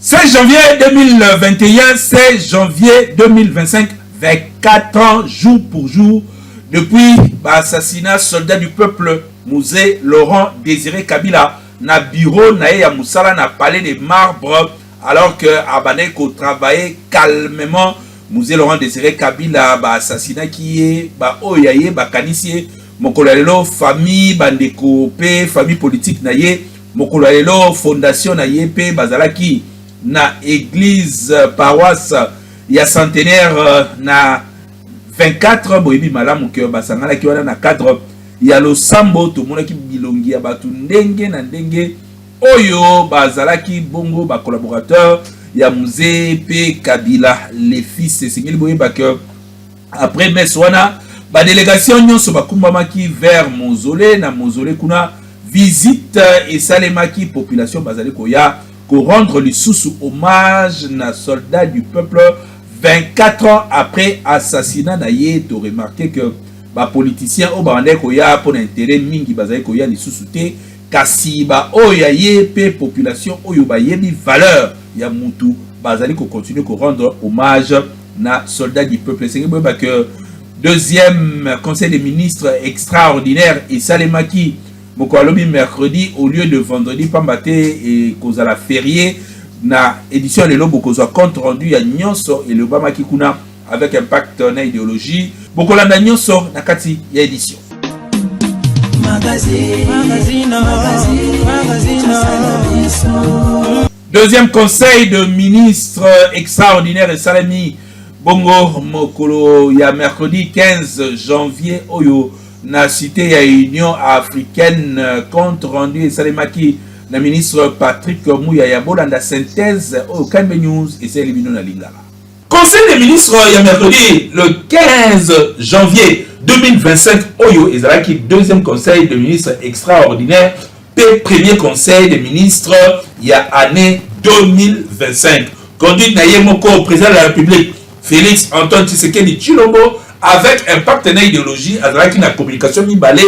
16 janvier 2021, 16 janvier 2025, 24 ans, jour pour jour, depuis l'assassinat soldat du peuple, Musée Laurent Désiré Kabila, na bureau na Moussala na palais de marbre, alors que Abaneko travaillait calmement. Musée Laurent Désiré Kabila, assassinat qui est, oyaye, kanisier, mokolalelo, famille, bandeko, famille politique na ye, mokolalelo, fondation na ye, bazalaki, na église paroisse ya centenaire na 24 boyebi malamu ke basangala ki wana na cadre ya losambo to monaki bilongi ya batu ndenge na ndenge oyo bazalaki bongo ba collaborateur ya musée pe Kabila les fils singeli boyeba ke après messe wana ba délégation nyonso bakumbamaki vers mausolée na mausolée kuna visite et salemaki population bazali koya pour rendre le sous hommage na soldat du peuple 24 ans après assassinat na ye. To remarquer que ba politicien o ba ndeko ya pour intérêt mingi bazali ko ya li sous-souté kasi ba oya ye pe population oyo ba yebi valeur ya mutu bazali ko continuer ko rendre hommage na soldat du peuple. C'est que deuxième conseil des ministres extraordinaire et Salemaki Mokolobi mercredi au lieu de vendredi pambate et kozala férié na édition de lobo kozwa compte rendu ya nyonso et le bama kikuna avec impact na idéologie bokolanda nyonso na kati ya édition deuxième conseil de ministres extraordinaire et salami bongo mokolo ya mercredi 15 janvier oyo na cité ya Union africaine compte rendu et salemaki na ministre Patrick Mouya ya bolanda synthèse au Kanbe News et c'est éliminé na lingala. Conseil des ministres ya mercredi le 15 janvier 2025 oyo ezalaki deuxième conseil des ministres extraordinaire pe premier conseil des ministres ya année 2025 conduite na yemoko président de la République Félix Antoine Tshisekedi Tshilombo avec un partenaire idéologie azalaki na communication mibale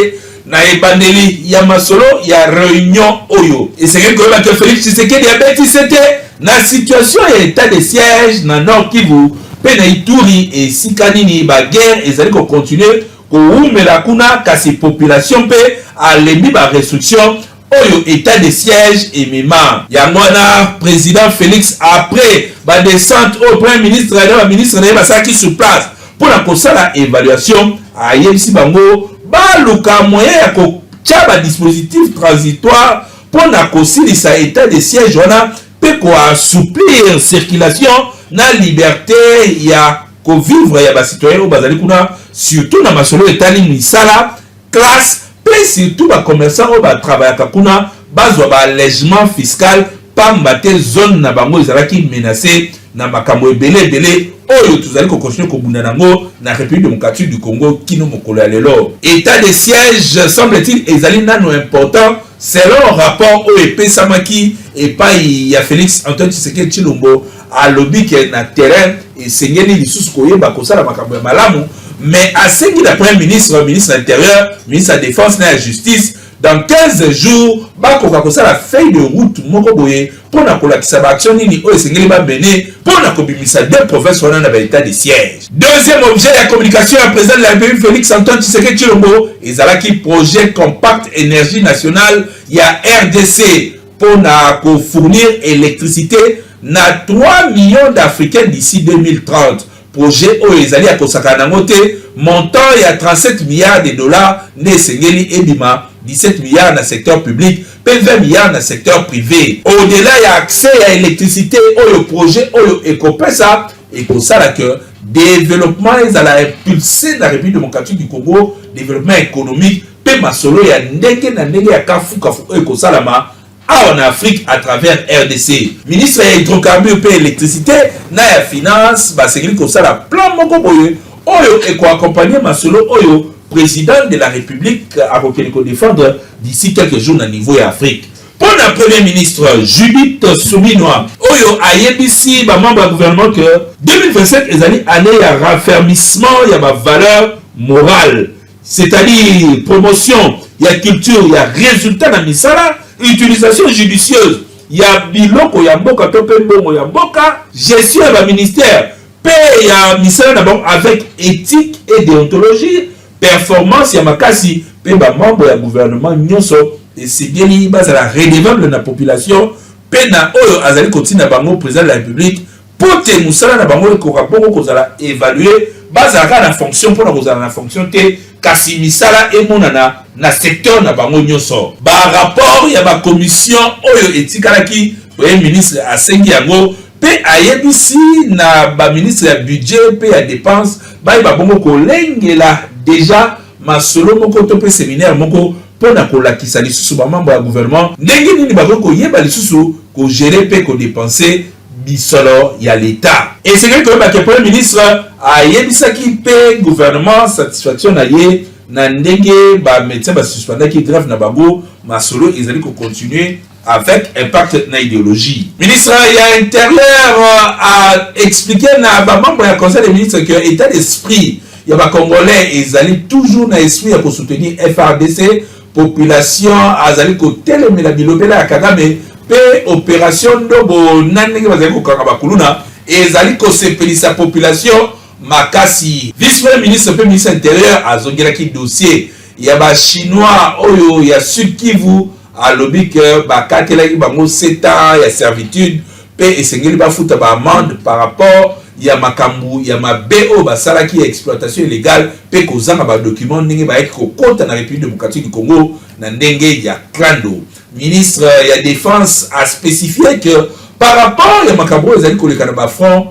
na ebandeli ya masolo ya réunion oyo et c'est que Félix Tshisekedi abeti c'était na situation ya état de siège na Nord Kivu pe na Ituri et sikanini ba guerre ezali ko continuer ko umela kuna kasi population pe alembi ba restriction oyo état de siège et mema yango na président Félix après ba descente au premier ministre et le ministre na basaki sur place pour la kosala évaluation à yebisi bango baluka moyen ya kotia ba dispositif transitoire pour na kosilisa état de siège wana pe ko assouplir circulation na liberté ya ko vivre ya ba citoyen bazali kuna surtout na masolo etali misala classe pe surtout ba commerçant o ba travaillaka kuna bazwa ba allègement fiscal pamba te zone na bango ezalaki menacé na makambo ebele oyo tuzali ko continuer ko bunda nango na République démocratique du Congo kino mokolo ya lelo. État de siège semble-t-il ezali nano important selon rapport o epesamaki epai ya Félix Antoine Tshisekedi Tshilombo alobi ke na terrain esengeli lisusu koyeba kosala makambo ya malamu mais asengi la premier ministre, ministre de l'Intérieur, ministre de la Défense et de la Justice dans 15 jours bakoka kosala feuille de route moko boye pour na kolakisa ba action nini o esengeli ba bene pour na kobimisa deux provinces wana na ba état de siège. Deuxième objet de communication à président de la République Félix Antoine Tshisekedi Tshilombo ezalaki projet compact énergie nationale ya RDC pour na ko fournir électricité na 3 millions d'Africains d'ici 2030. Projet o ezali ya kosaka nango te montant ya 37 milliards de dollars ne sengeli ebima 17 milliards dans le secteur public, puis 20 milliards dans le secteur privé. Au-delà, il y a accès à l'électricité, au projet, au éco-pesa, et pour ça, que développement, ils allaient impulser la République démocratique du Congo, développement économique, puis ma solo, il y a ndenge ya kafu, éco-salama, en Afrique à travers RDC. Ministre de l'hydrocarbure et l'électricité, na ya finance, c'est comme ça, la plan moko boye, oyo, et quoi accompagner ma solo, oyo, président de la République à défendre d'ici quelques jours au niveau d'Afrique. Pour la première ministre Judith Suminwa, Oyo ayebisi ba membre du gouvernement que 2025 est année à raffermissement, il y a ma valeur morale, c'est-à-dire promotion, il y a culture, il y a résultat dans misala, utilisation judicieuse, ya biloko ya mboka to pe mbongo ya mboka, gestion ya ministère pe ya misala na bango avec éthique et déontologie, performance ya makasi pe ba membre ya gouvernement nyonso esengeli bazala redevable na population pe na oyo azali kotina bango président de la République pour te musala na bango ekoka bongo kozala évaluer bazala na fonction pour na kozala na fonction te kasi misala emonana na secteur na bango nyonso. Ba rapport ya ba commission oyo etikalaki premier ministre asengi yango pe ayebisi na ba ministre ya budget pe ya dépense ba bongo kolengela déjà masolo moko to pe séminaire moko pona kolakisa lisusu ba membre ya gouvernement ndenge nini bako koyeba lisusu ko gérer pe ko dépenser bisolo ya l'état. Et c'est que le premier ministre a yebisaki pe gouvernement satisfaction na ye na ndenge ba médecin ba suspendaki grève na bango masolo ezali ko continuer avec impact na idéologie. Ministre ya intérieur a expliqué na ba membre ya conseil des ministres que état d'esprit ya ba congolais ezali toujours na esprit ya ko soutenir FRDC, population azali ko telemela bilobela ya Kagame pe opération ndobo nanenge bazali ko kanga bakuluna ezali ko sepelisa population makasi. Vice-premier ministre pe ministre intérieur azongelaki dossier ya ba chinois oyo ya Sud Kivu alobi que bakatelaki bango 7 ans ya servitude pe esengeli bafuta ba amende par rapport ya makambu ya mabeo basalaki ya exploitation illégale pe kozanga ba document ndenge ba yaki kokota na République démocratique du Congo na ndenge ya clando. Ministre ya défense a spécifié que par rapport ya makambu ezali koleka na ba front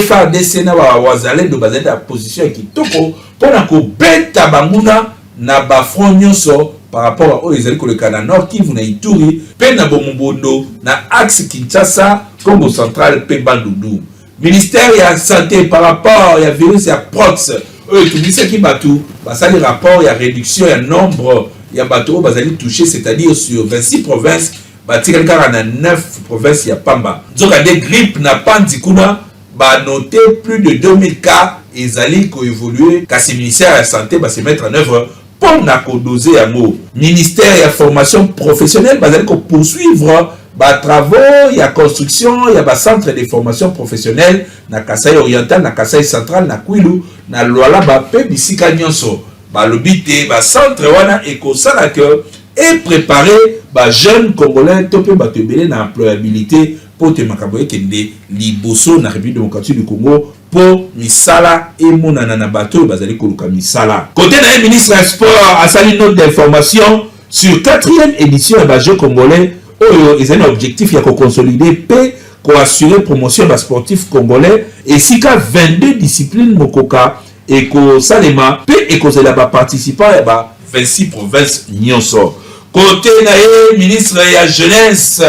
FARDC na ba wazalendo bazali na position ya kitoko pona ko beta banguna na ba front nyonso par rapport au ezali koleka na Nord Kivu na Ituri pe na Bomobondo na axe Kinshasa Congo central pe Bandundu. Ministère ya santé par rapport ya virus ya prox etumisaki batu basali rapport ya réduction ya nombre ya bato bazali touché, c'est-à-dire sur 26 provinces batikali kaka na 9 provinces ya pamba. Nzoka de grippe na pandi kuna ba noté plus de 2000 cas ezali ko évoluer kasi ministère ya santé ba se mettre en œuvre pour na ko doser yango. Ministère ya formation professionnelle bazali ko poursuivre ba travaux ya construction ya ba centre de formation professionnelle na Kasai oriental na Kasai central na Kwilu na Luala ba pe bisika nyonso ba lobité ba centre wana ekosala que et préparer ba jeunes congolais to pe ba tebele na employabilité pour te makaboye kende liboso na République démocratique du Congo pour misala et monana na bateau bazali koluka misala. Côté na ministre des sports a sali note d'information sur 4e édition ba jeux congolais oyo ezali na objectif ya ko consolider pe ko assurer promotion ba sportif congolais et sika 22 disciplines mokoka et ko salema pe et ko zela ba participants ya ba 26 provinces nyonso. Côté na ministre ya jeunesse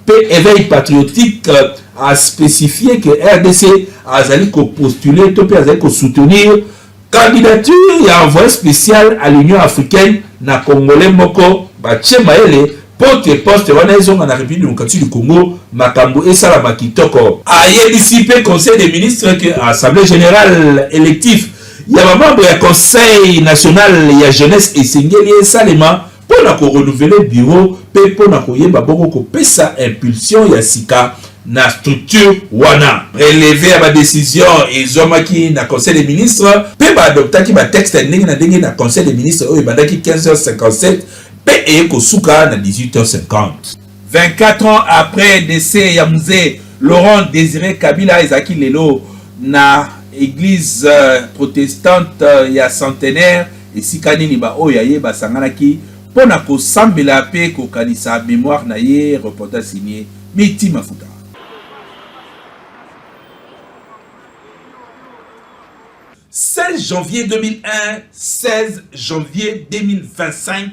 pe éveil patriotique a spécifié que RDC azali ko postuler to pe azali ko soutenir candidature ya envoyé spécial à l'Union africaine na congolais moko ba Tchemaele pour que poste wana ezonga na République démocratique du Congo makambo esala bakitoko. Ayebisi pe conseil des ministres que assemblée générale électif ya ba membre ya conseil national ya jeunesse esengeli esalema pour na ko renouveler bureau pe pour na ko yeba bongo ko pesa impulsion ya sika na structure wana. Relevé à ma décision ezomaki na conseil des ministres pe ba adoptaki ba texte ndenge na ndenge na conseil des ministres oyo bandaki 15h57 et Kosuka na 18h50. 24 ans après décès ya Mzee Laurent Désiré Kabila ezaki lelo na église protestante ya centenaire esika nini ba oyo ye basanganaki pona ko sambela pe ko kanisa mémoire na ye. Reportage signé Miti Mafuta. 16 janvier 2001, 16 janvier 2025,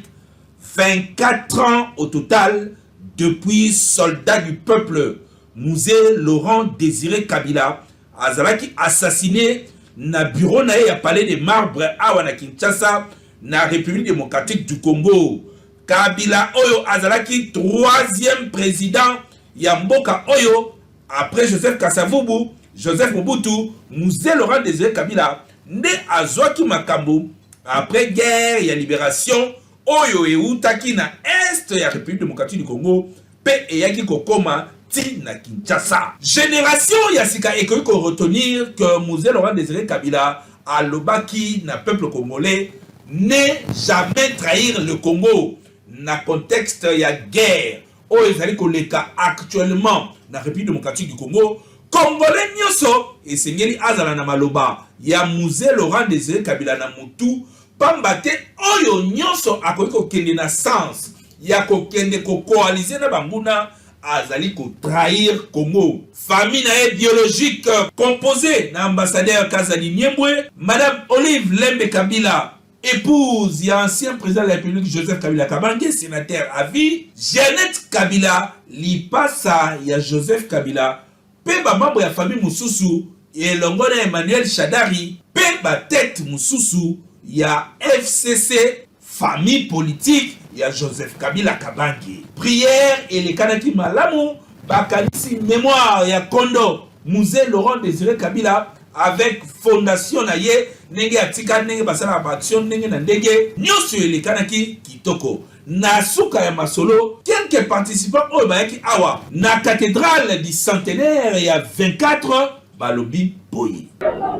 24 ans au total depuis soldat du peuple Mzee Laurent Désiré Kabila azalaki assassiné na bureau na ya palais de marbre awa na Kinshasa na République démocratique du Congo. Kabila oyo azalaki 3e président ya mboka oyo après Joseph Kasavubu, Joseph Mobutu. Mzee Laurent Désiré Kabila nde azwaki makambo après guerre ya libération oyo eutaki na est ya République démocratique du Congo pe eyaki kokoma ti na Kinshasa. Génération ya sika ekoki ko retenir que Mzee Laurent Désiré Kabila alobaki na peuple congolais ne jamais trahir le Congo na contexte ya guerre o ezali koleka actuellement na République démocratique du Congo. Congolais nyoso esengeli azala na maloba ya Mzee Laurent Désiré Kabila na mutu pambate oyo nyoso akoki kokende na sens ya kokende ko coaliser na banguna azali ko trahir Congo. Famille nae biologique composée na ambassadeur Kazali Niembwe, Madame Olive Lembe Kabila, épouse et ancien président de la République Joseph Kabila Kabange, sénateur à vie, Jeannette Kabila, lipasa ya Joseph Kabila, pe ba membre ya famille Mususu, et longona Emmanuel Shadari, pe ba tête Mususu, ya FCC, famille politique, ya Joseph Kabila Kabange. Prière et les kanaki malamu, bakanisi mémoire ya Kondo, Mzee Laurent Désiré Kabila, avec fondation na ye, nenge atika nenge basala action nenge na ndege, nyoso les kanaki kitoko. Na suka ya masolo, quelques participants oyo bayaki awa, na cathédrale du centenaire ya 24, balobi boyi.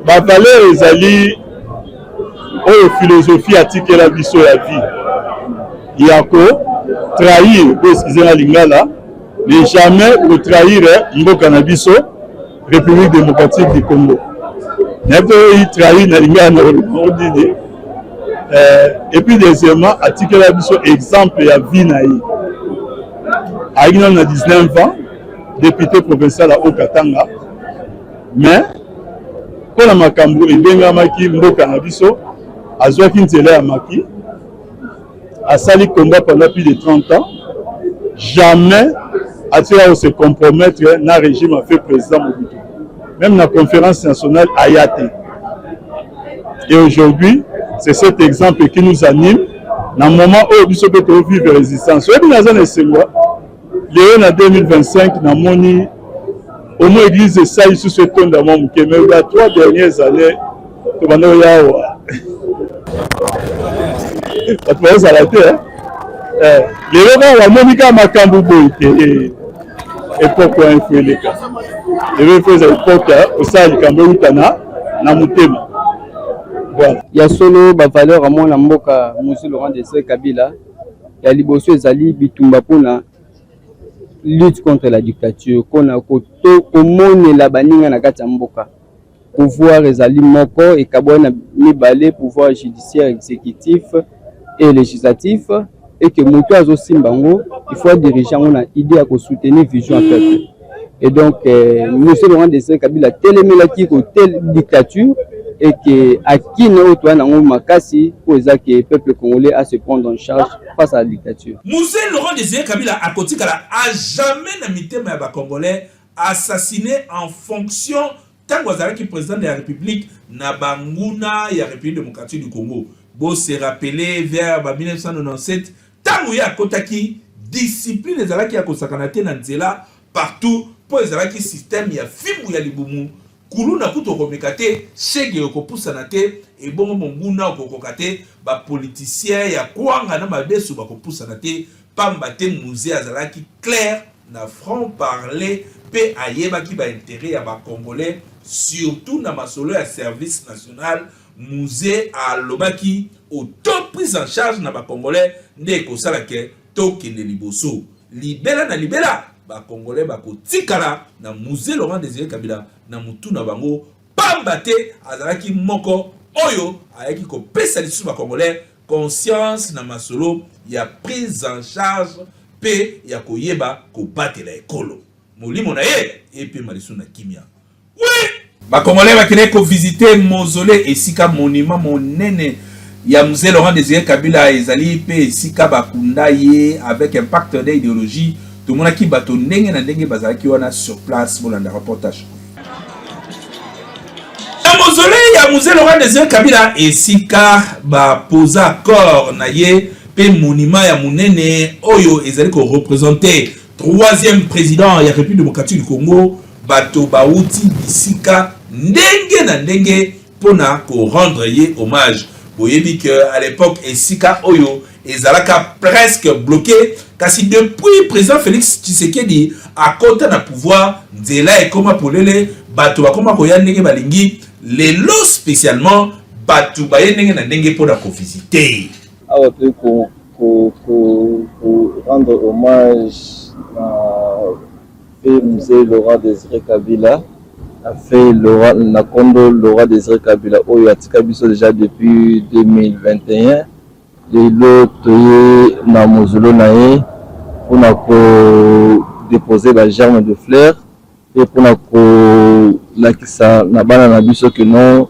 Ba valeur ezali oyo philosophie atike la biso ya vie. Yako trahir, excusez la lingala, mais jamais pour trahir mboka na biso République démocratique du Congo. N'importe trahir na lingala na ordine. Et puis deuxièmement, atike la biso exemple ya vie na yi. Aïna na 19 ans, député provincial à Okatanga, mais pour la makambo ebengamaki mboka na biso azwaki nzela ya maki. A sali combat pendant plus de 30 ans, jamais a-t-il se compromettre dans le régime a fait président Mobutu. Même la conférence nationale Ayate. Et aujourd'hui, c'est cet exemple qui nous anime dans le moment où nous sommes vivre résistance. Et puis, en 2025, dans mon au moins l'église de Saï sous ce ton dans mon mais les 3 dernières années, ça la terre. Les gens la Monica Makambu et pourquoi influer les cas. Les gens faisaient l'époque au Sahel Kambu Tana, Namutema. Voilà. Il y a solo ba valeur à mon amboka Mzee Laurent Désiré Kabila. Il y a liboso ezali bitumba pona lutte contre la dictature. Kona koto komone la baninga na kati ya mboka. Pouvoir ezali moko et kabona mibale pouvoir judiciaire exécutif et législatif et que moto azo simbango il faut diriger on a idée à soutenir vision à peuple. Et donc Mzee Laurent Désiré Kabila telemelaki ko telle dictature et que à qui ne toi na makasi pour ça que peuple congolais a se prendre en charge face à la dictature. Mzee Laurent Désiré Kabila a kotikala a jamais na mitema ya ba congolais assassiné en fonction tant que président de la République na banguna ya République démocratique du Congo. Bo se rappeler vers 1997 tant ya kotaki discipline ezalaki ya kosakanate na nzela partout pour ezalaki système ya fimu ya libumu kulu na kuto komekate chege yokopusa te et bongo monguna okokate ba politicien ya kwanga na mabesu bakopusa te pamba te Mzee azalaki clair na franc parler pe ayebaki ba intérêt ya ba congolais surtout na masolo ya service national. Mzee alobaki auto prise en charge na ba congolais nde ko salake tokende liboso libela na libela ba congolais ba kotikala na Mzee Laurent Désiré Kabila na mutu na bango pamba te azalaki moko oyo ayaki ko pesa lisu ba congolais conscience na masolo ya prise en charge pe ya koyeba ko batela ekolo molimo na ye epe malisu na kimia. Oui, ba congolais bakile ko visiter mausolée esika monument monene ya Mzee Laurent Désiré Kabila ezali pe esika bakunda ye avec un pacte d'idéologie. Tout le monde qui bateau ndenge na ndenge bazalaki wana sur place pour le reportage. La mausolée ya Mzee Laurent Désiré Kabila esika ba posa corps na ye pe monument ya munene oyo ezali ko représenter 3e président ya République démocratique du Congo bato bauti bisika ndenge na ndenge pona ko rendre ye hommage. Boyebi que à l'époque esika oyo ezalaka presque bloqué kasi depuis président Félix Tshisekedi akota na pouvoir nzela ekoma polele bato bakoma koya ndenge balingi lelo spécialement bato baye ndenge na ndenge mpona kovisite awa pe ko rendre hommage à Mzee Laurent Désiré Kabila a fait Laurent Désiré Kabila oyo atika biso déjà depuis 2021 lelo toye na mozolo na ye mpona déposer la germe de fleurs et mpona kolakisa na bana na biso que non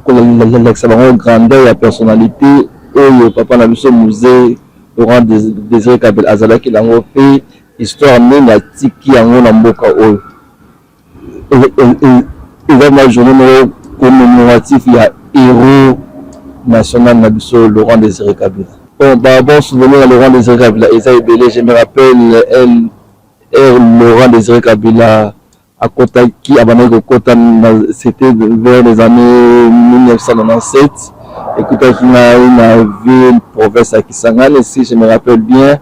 kolakisa bango grandeur ya personnalité oyo papa na biso Mzee Laurent Désiré Kabila azalaki nango mpe histoire nini atiki yango na mboka oyo eza ma journée moko commémoratif ya héros national na biso Laurent Désiré Kabila. Bon souvenir à Laurent Désiré Kabila eza ebele. Je me rappelle Laurent Désiré Kabila akotaki abandaki kokota, c'était vers les années 1997. Ekutaki na ville province ya Kisangani, si je me rappelle bien.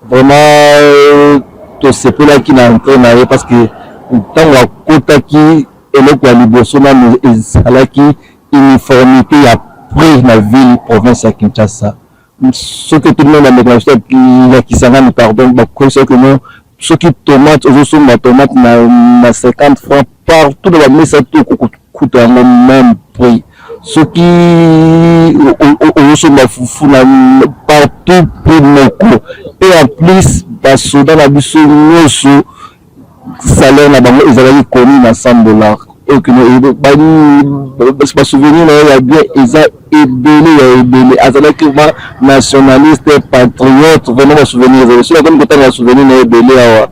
Vraiment tosepelaki na entrée na ye parce que ntango akotaki eloko ya liboso nano ezalaki uniformité ya prix na ville province ya Kinshasa. Soki tout le monde amekna ya Kisangani pardon bakoyisa que non soki tomate ozosomba tomate na 50 francs partout dans la mesa to kokuta yango même prix. Soki ozosomba fufu na partout prix moko et en plus basoda na biso nyonso salaire na bango ezalaki komi na $100 et que ba souvenir na ya bien eza ebele azalaki ma nationaliste patriote vraiment ba souvenir ezali soki comme kotanga ba souvenir na ebele awa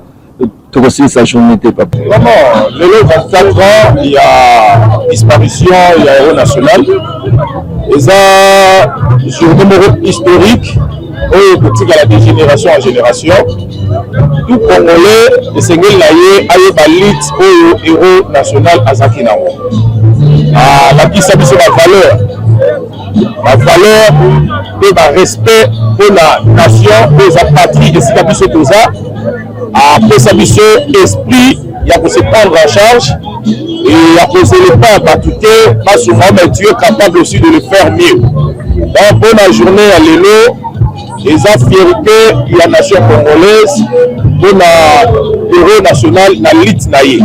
tokosi sa journée te papa vraiment le 24 ans il y a disparition il y a héros national eza journée historique oyo kotika la génération en génération tout congolais esengeli na ye ayeba lite oyo héros national azaki nango alakisa biso bavaleur mpe barespect mpona nation mpe eza patrie esika biso toza apesa biso esprit ya kose prendre en charge et ya kozele pas bato te basunga mais tu es capable aussi de le faire mieux donc mpona journée ya lelo eza fierté ya nation congolaise mpona héros national na lite na ye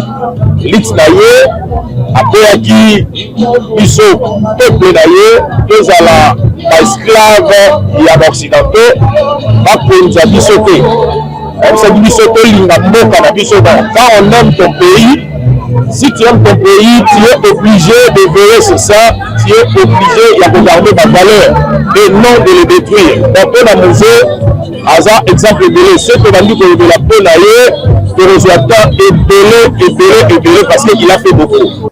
akweyaki biso peuple na ye tozala baesclave ya baoccidentaux bakonza biso te ayebisaki biso tolinga mboka na biso quand on aime ton pays. Si tu aimes ton pays, tu es obligé de veiller sur ça, tu es obligé de regarder ma valeur et non de les détruire. Donc, on a musé, hasard, exemple, belé, ceux qui ont dit que de la peau naïe, de résultat est belé parce qu'il a fait beaucoup.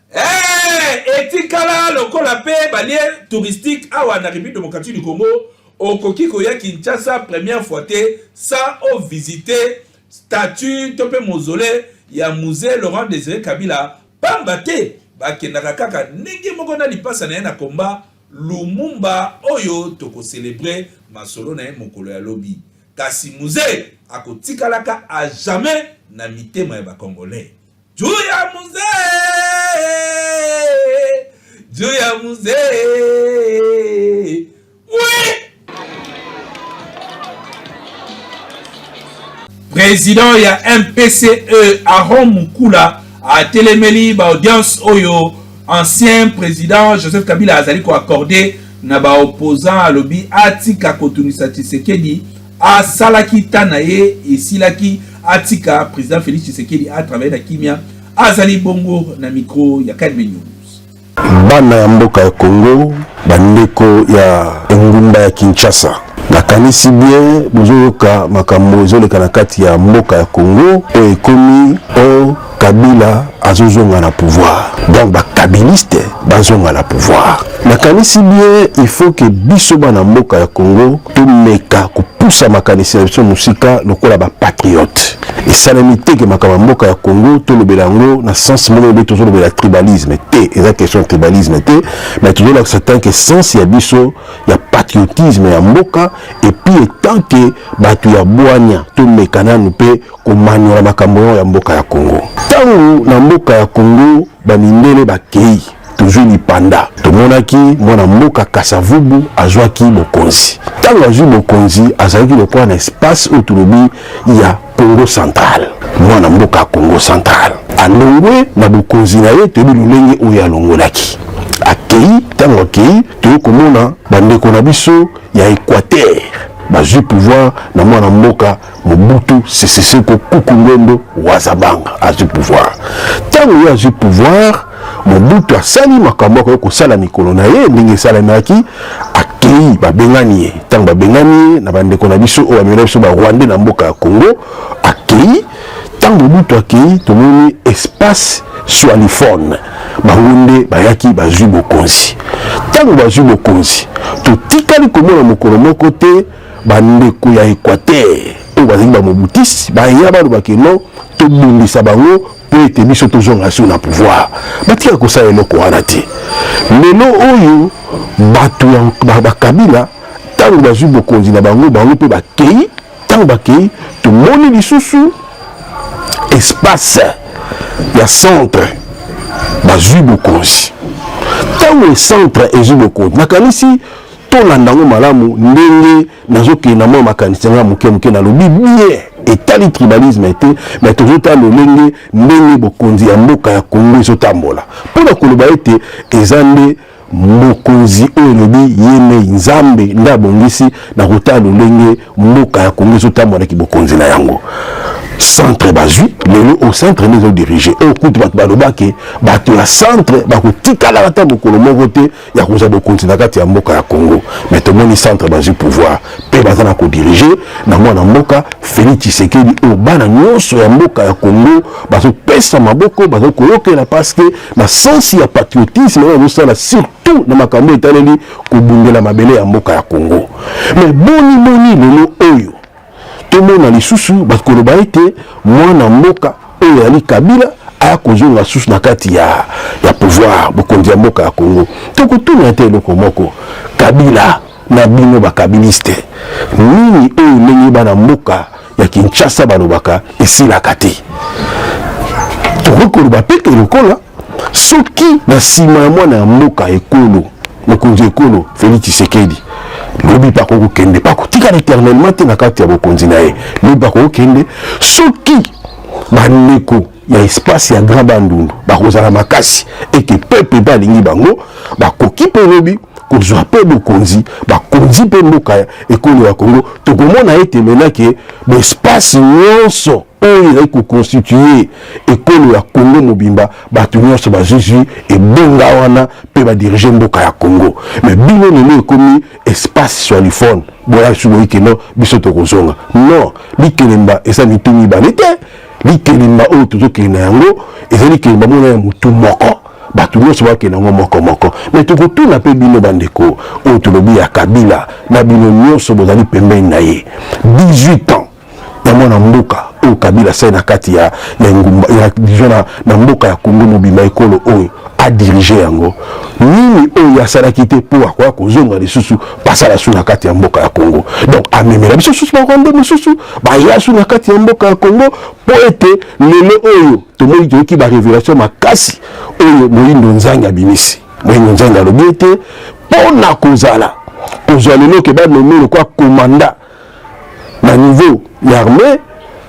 Etikala, le la paix, balier touristique, à la République démocratique du Congo, au Kokiko ya Kinshasa, première fois, ça, au visiter, statue, topé mausolée, ya Mzee Laurent Désiré Kabila pambate bakendaka kaka ndenge moko na lipasa na ye na komba Lumumba oyo toko célébrer masolo na ye mokolo ya lobi kasi Mzee akotikalaka a jamais na mitema ya bakongolais juu ya Mzee oui. Président ya MPCE Aaron Mukula a téléméli ba audience oyo ancien président Joseph Kabila azali ko accordé na ba opposant à lobby atika kotunisa Tshisekedi a salaki tanaye esilaki atika président Félix Tshisekedi a travaillé na kimia azali bongo na micro ya Kadme News. Bana ya mboka ya Congo bandeko ya engumba ya Kinshasa nakanisi bien buzoyoka makambo ezoleka na kati ya mboka ya Congo oyo ekomi o Kabila azozonga na pouvoir donc bakabiliste bazonga na pouvoir nakanisi bien il faut que biso bana mboka ya Congo tumeka kupusa makanisi ya biso musika lokola ba patriote et salami te que makama mboka ya Congo to le belango na sens mono be toujours le tribalisme te et la question tribalisme te mais toujours là certain que sens ya biso ya patriotisme ya mboka et puis tant que batu ya boanya to mekana nous pe ko manyola makambo ya mboka ya Congo tangu na mboka ya Congo bamindele bakei toujours lipanda tomonaki mwana mboka Kasavubu azwaki bokonzi tango azwi bokonzi azalaki lokola na espace oyo tolobi ya Congo central mwana mboka Congo central alongwe na bokonzi na ye toyebi lolenge oyo alongolaki akei tango akei toyokomona bandeko na biso ya Équateur bazwi pouvoir na mwana mboka Mobutu Sese Seko Kuku Ngwendo Wazabanga azwi pouvoir tango ye azwi pouvoir Mobutu asali makambo ko kosala mikolo na ye ndenge esalamaki akei babengani ye tango babengani ye na bandeko na biso oyo bamela biso barwande na mboka ya Congo akei tango Mobutu akei tomoni espace swalifone bangunde bayaki bazwi bokonzi tango bazwi bokonzi totikali komona mokolo moko te bandeko ya Équateur oyo bazali bamobutisi baya balobaki no tobundisa bango po ete biso tozonga sur na pouvoir batika kosala eloko wana te lelo oyo bato ya bakabila tango bazwi bokonzi na bango bango mpe bakei tango bakei tomoni lisusu espace ya centre bazwi bokonzi tango centre ezwi bokonzi nakanisi tolanda ngo malamu ndenge nazokenda mwa makanisi nga moke na lobi bien etali tribalisme te mais tozota lolenge ndenge bokonzi ya mboka ya Congo ezotambola mpona koloba ete eza nde mokonzi oyo elobi yene nzambe nde abongisi na kotala lolenge mboka ya Congo ezotambolaki bokonzi na yango centre bazwi lelo au centre nde ezodirige oyo kutu bato balobaki bato ya centre bakotikala ata mokolo moko te ya kozwa bokonzi na kati ya mboka ya Congo mais tomoni centre bazwi pouvoir mpe baza na kodirige na mwana mboka Félix Tshisekedi oyo bana nyonso ya mboka ya Congo bazopesa maboko bazokoyokela parce que na sensi ya patriotisme oyo bazosala surtout na makambo etaleli kobundela mabele ya mboka ya Congo mais boni lelo oyo tomona lisusu bakoloba ete mwana mboka oyo ali Kabila aya kozonga susu na kati ya pouvoir bokonzi ya mboka ya Congo tokotuna te eloko moko Kabila na bino bakabiliste nini oyo ndenge bana mboka ya Kinshasa balobaka esilaka te tokokoloba peke lokola soki na nsima ya mwana ya mboka ekolo mokonzi ekolo Félix Tshisekedi lobi bako kokende bako tika éternellement te na kati ya bokonzi na ye lobi bako kokende soki bandeko ya espace ya Grand Bandundu bakozala makasi eke peuple balingi bango bakoki mpe lobi kozwa mpe bokonzi bakonzi mpe mboka ekolo ya Congo tokomona ete menake espace nyonso oyo ezali koconstitue ekolo ya Congo mobimba bato nyonso bazwi ebonga wana mpe badirige mboka ya Congo mais bino lelo ekomi espace swalifone boya suboyikeno biso tokozonga non likelemba eza mitu mibale te likelemba oyo tozokende yango eza likelemba mona ya motu moko bato nyonso bakende yango moko mais tokotuna mpe bino bandeko oyo tolobi ya Kabila na bino nyonso bozali pembeni na ye 18 ans ya mwana mboka oyo Kabila sai na kati ya ngumba na mboka ya Congo mobimba ekolo oyo adirige yango nini oyo asalaki te mpo akoya kozonga lisusu basala su na kati ya mboka ya Congo donc amemela biso susu barwande mosusu baya su na kati ya mboka ya Congo mpo ete lelo oyo tomoni toyoki barévélation makasi oyo Moyindo Nzangi abimisi Moyindo Nzangi alobi ete mpona kozwa lelo ke banome lokwa komanda na niveau ya armée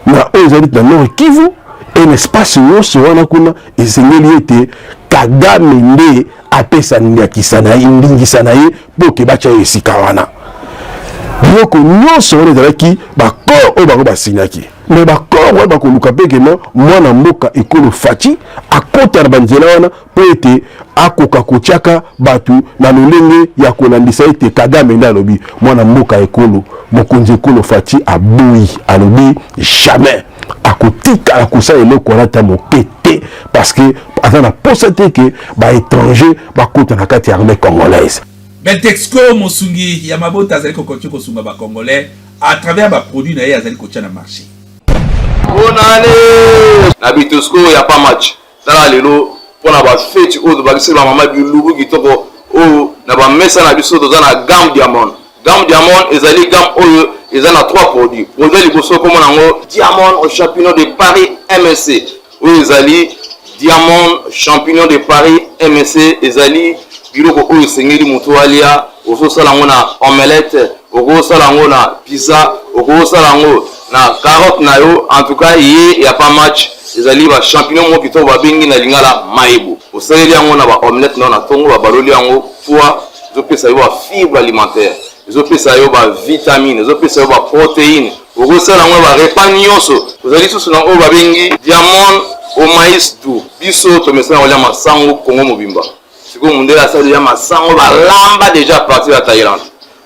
na oyo ezali na Nord Kivu un espace nyonso wana kuna esengeli ete Kagame nde apesa ndakisa na ye ndingisa na ye mpo ke batya esika wana biloko nyonso wana ezalaki bakor oyo bango basinyaki mais bakor wana bakoluka mpe keno mwana mboka ekolo Faci akota na banzela wana mpo ete akoka kotiaka bato na lolenge ya kolandisa ete Kagame nde alobi mwana mboka ekolo mokonzi ekolo Faci aboyi alobi jamais akotikala kosala eloko wana ata moke te parce que aza na posa te ke baétranger bakota na kati ya armée congolaise. Beltexco Mosungi ya mabota azali kokontinue kosunga ba congolais à travers ba produit na ye azali kotia na marché. Bonane na Bitosco ya pas match tala lelo pona ba fête o ba kisi ba mama bilubu kitoko o na ba mesa na biso toza na gamme diamond ezali gamme oyo ezali na 3 produits produit liboso comme nango diamond au champignon de Paris MSC oyo ezali diamond champignon de Paris MSC ezali biloko oyo sengeli mutu alia ososala ngo na omelette okosala ngo na pizza okosala ngo na carotte na yo. En tout cas il y a pas match ezali ba champignon mo kitoko ba bengi na lingala maibu osaleli yango na ba omelette na tongo ba baloli yango poids ezopesa yo ba fibre alimentaire ezopesa yo ba vitamine ezopesa yo ba protéine okosala ngo ba repas nyonso ozali susu na oyo ba bengi diamond au maïs doux biso tomesana olia masango kongo mobimba sikoyo mundele asali ya masango balamba déjà partir ya Thaïlande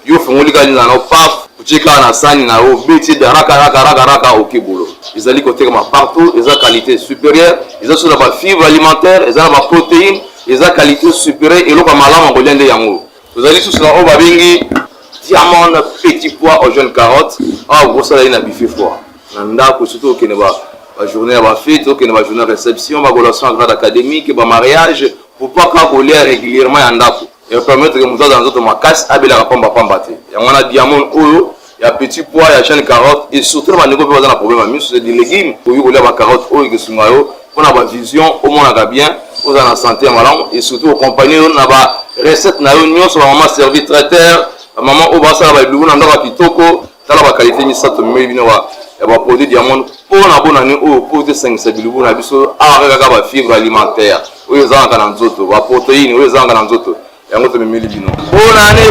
yo fungoli kali na no paf kuchika na sani na o beti de raka okebolo ezali côté comme partout eza qualité supérieure eza sur la fibre alimentaire eza la protéine eza qualité supérieure et lo ba malama ngolende yango ezali sous na o ba bengi diamond petit pois aux jeunes carottes ah bosala ina bife froid na ndako surtout que ne ba journée ba fête que ne ba journée réception ba collation grade académique ba mariage pour pas coller régulièrement en ndako et permettre que muza dans autres makas abela pamba te yango na diamond oyo ya petit pois ya jeune carotte et surtout ba négo pas na problème mais c'est des légumes pour coller ba carotte oyo que sungayo on a ba vision au monde ga bien aux en santé malamu et surtout accompagner na ba recette na yo nyonso ba maman servi traiteur maman o ba sala ba lubu na ndako kitoko tala ba qualité misato mebino wa ya ba produit diamond pona bona ni o produit 5 bilubu na biso araka ba fibre alimentaire oyo zanga na nzoto ba protéine oyo zanga na nzoto yango to mimili bino bonane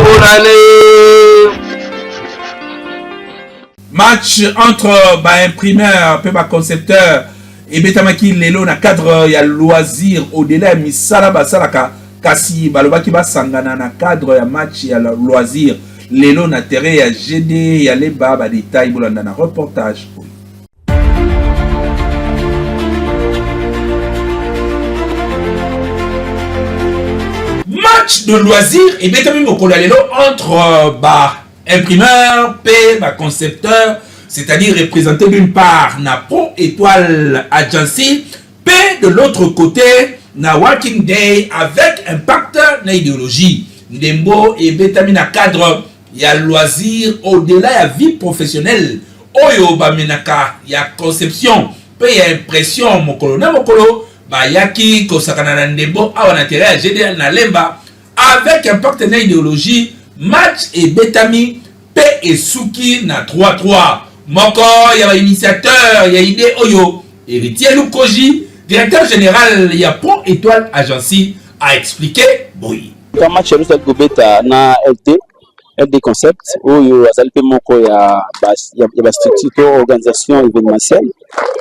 match entre ba imprimeur pe ba concepteur et betamaki lelo na cadre ya loisir au-delà ya misala basalaka kasi balobaki basangana na cadre ya match ya loisir lelo na terrain ya GD ya leba ba détail bolanda na reportage. Match de loisir et betami mokolo lelo entre imprimeur et concepteur, c'est-à-dire représenté d'une part na Pro Étoile Agency, puis de l'autre côté na Working Day avec impact na idéologie. Ndembo et betami na cadre ya loisir au-delà ya vie professionnelle. Oyo ba menaka ya conception, puis ya impression mokolo na mokolo ba yaki kosakana na ndembo awa na terrain ya GD na lemba avec impact na idéologie. Match et betami P et Suki na 3-3. Moko ya initiateur ya idée oyo Héritier Lukoji, directeur général ya Pro Étoile Agency, a expliqué boy. Le match est le gobeta na LD Concept oyo azali pe moko ya ba structure organisation événementielle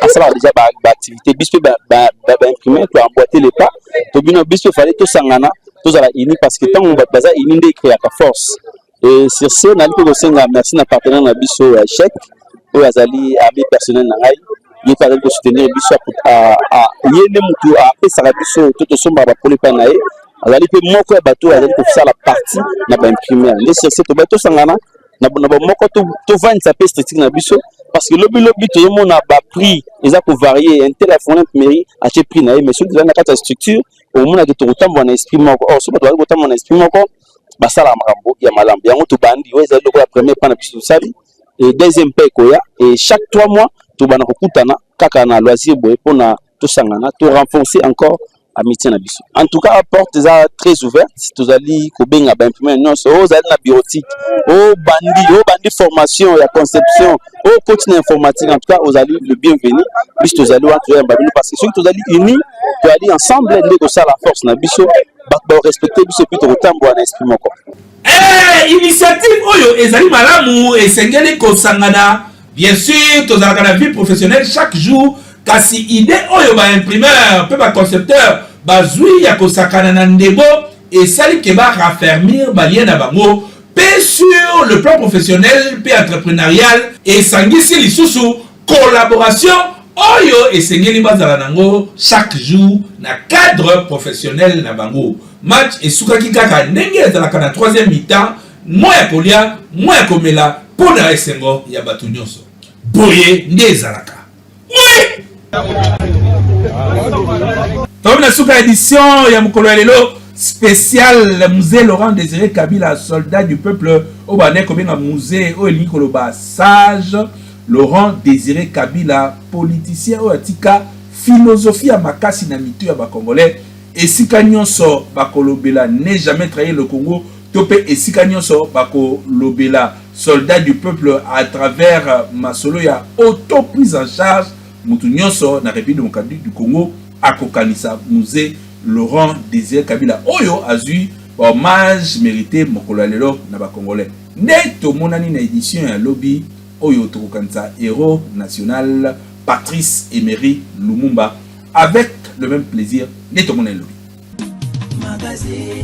asala déjà ba activité bispe ba imprimer to emboîter les pas to bino bispe fallait to sangana to zala ini parce que tant on va baza ini de créer la force et sur ce na lipo ko senga merci na partenaire na biso ya chèque oyo azali ami personnel na ngai il fallait ko soutenir biso a yene mutu a pesa biso to somba ba polipa na ye azali pe moko ya bato azali ko fisa la partie na ba imprimer les sur ce to bato sangana na moko to vendre pe statistique na biso parce que lobby to mona ba prix eza ko varier un téléphone imprimerie a che prix na ye mais sur na kata structure au mona ke to kotambo na esprit moko or so bato ko kotambo na esprit moko basala makambo ya malambo yango to bandi oyo ezali lokola premier pas na biso sali et deuxième pas koya et chaque 3 mois to bana ko kutana kaka na loisir boy pona to sangana to renforcer encore amitié na biso. En tout cas, la porte est très ouverte. Tous allez kobenga ba imprimer non so aux allez na bureautique, au bandi formation, la conception, au coach informatique. En tout cas, aux allez le bienvenu. Bis tous allez entrer babino parce que ceux tous allez unis, tous allez ensemble les ça la force na biso, ba respecter biso puis to tambo na esprit moko. Initiative oyo ezali malamu esengeli ko sangana. Bien sûr, tous allez la vie professionnelle chaque jour. Kasi idée oyo ba imprimeur pe ba concepteur bazui ya kosakana na ndebo et sali ke ba raffermir ba lien na bango pe sur le plan professionnel pe entrepreneurial et sangisi lisusu collaboration oyo esengeli bazala nango chaque jour na cadre professionnel na bango. Match esukaki kaka ndenge ezalaka na 3e mi-temps moya kolia moya komela pona esengo ya bato nyonso boye nde ezalaka Oui! Donc la souka édition ya mukolo ya lelo spécial musée Laurent Désiré Kabila, soldat du peuple au bané kobenga musée au elingi koloba sage Laurent Désiré Kabila, politicien au atika philosophie ya makasi na mitu ya ba congolais. Esika nyonso bakolobela n'est jamais trahi le Congo. Topé esika nyonso bakolobela soldat du peuple à travers masolo ya auto prise en charge mutu nyonso na République démocratique du Congo akokanisa musée Laurent Désiré Kabila oyo azui hommage mérité mokolo lelo na ba congolais. Neto monani na édition ya lobby oyo tokokanisa héros national Patrice Emery Lumumba avec le même plaisir. Neto monani lobby. Magazine.